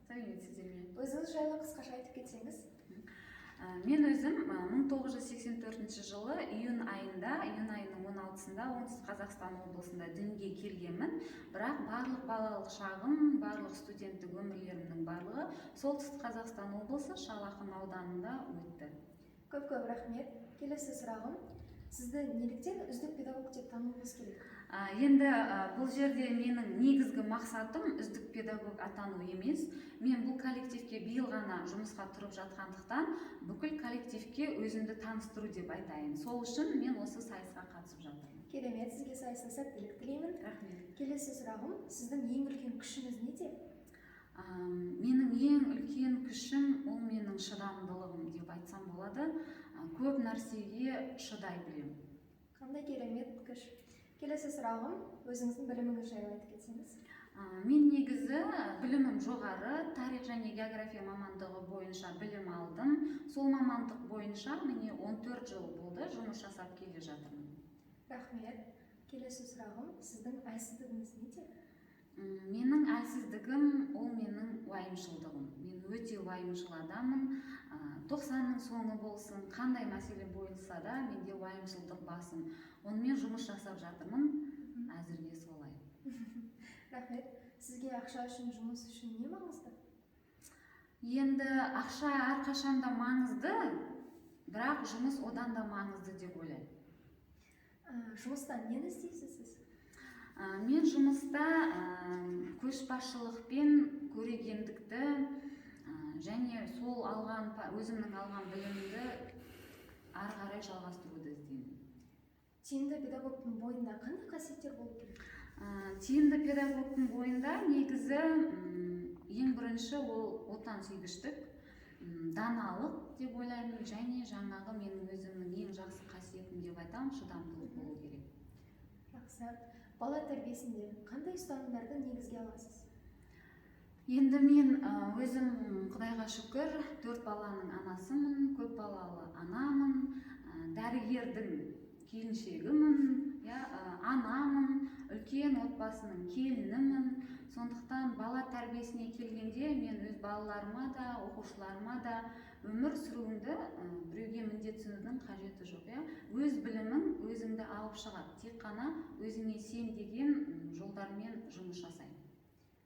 сәлеметсіздер ме? Өзіңіз жайлы қысқаша айтып кетсеңіз. Мен өзім 1984 жылы июнь айының 16-сында оңтүстік Қазақстан облысында дүниеге келгенмін. Бірақ барлық балалық шағым, барлық студенттік өмірлерімнің барлығы солтүстік Қазақстан облысы Шал Ақын ауданында өтті. Көп рахмет. Келесі сұрағым, сізді неліктен үздік педагог деп тануыңыз керек? Енді бұл жерде менің негізгі мақсатым үздік педагог атану емес. Мен бұл коллективке биыл ғана жұмысқа тұрып жатқандықтан, бүкіл коллективке өзімді таныстыру деп айтайын. Сол үшін мен осы сайысқа қатысып жатырмын. Керемет, сізге сайыста сәттілік тілеймін. Рахмет. Келесі сұрағым, сіздің ең үлкен күшіңіз неде? Менің ең үлкен күшім ол менің шыдамдылығым деп айтсам болады. Көп нәрсеге шыдай білемін. Қандай керемет күш. Келесі сұрағым, өзіңіздің біліміңіз жайлы айтып кетсеңіз. Мен негізі білімім жоғары, тарих және география мамандығы бойынша білім алдым. Сол мамандық бойынша міне 14 жыл болды жұмыс жасап келе жатырмын. Рахмет. Келесі сұрағым, сіздің әлсіздігіңіз неде? Менің әлсіздігім ол менің уайымшылдығым. Мен өте уайымшыл адаммын. 90-ның соңы болсын, қандай мәселе бойынша да менде уайымшылдық басым. Онымен жұмыс жасап жатырмын. Әзірге солай. Рахмет. Сізге ақша үшін, жұмыс үшін не маңызды? Енді ақша әрқашанда маңызды, бірақ жұмыс одан да маңызды деп ойлаймын. Жұмыста нені істейсіз сіз? Мен жұмыста көшбасшылықпен көрегендікті және сол өзімнің алған білімімді ары қарай жалғастыруды іздеймін. Тиімді педагогтың бойында қандай қасиеттер болу керек? Тиімді педагогтың бойында негізі ең бірінші ол отансүйгіштік, даналық деп ойлаймын, және жаңағы менің өзімнің ең жақсы қасиетім деп айтамын, шыдамдылық болу керек. Жақсы. Бала тәрбиесінде қандай ұстанымдарды негізге аласыз? Енді мен өзім Құдайға шүкір 4 баланың анасымын, көп балалы анамын, дәрігердің келіншегімін, анамын, үлкен отбасының келінімін. Сондықтан бала тәрбиесіне келгенде мен өз балаларыма да, оқушыларыма да өмір сүруіңді біреуге міндетсінудің қажеті жоқ. Өз білімің өзіңді алып шығады. Тек қана өзіңе сен деген жолдармен жұмыс жасаймын.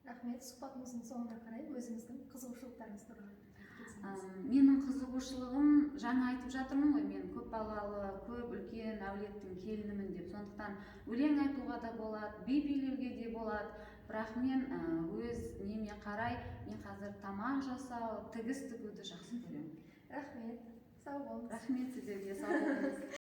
Рахмет. Сұхбатымыздың соңына қарай өзіңіздің қызығушылықтарыңыз туралы айтып кетсеңіз. Менің қызығушылығым, жаңа айтып жатырмын ғой, мен көп балалы, көп үлкен әулеттің келінімін деп. Сондықтан өлең айтуға да болады, би билеуге де болады. Бірақ мен өз неме қарай, мен қазір тамақ жасау, тігіс тігуді жақсы көремін. Рахмет. Сау болыңыз. Рахмет сіздерге, сау болыңыз.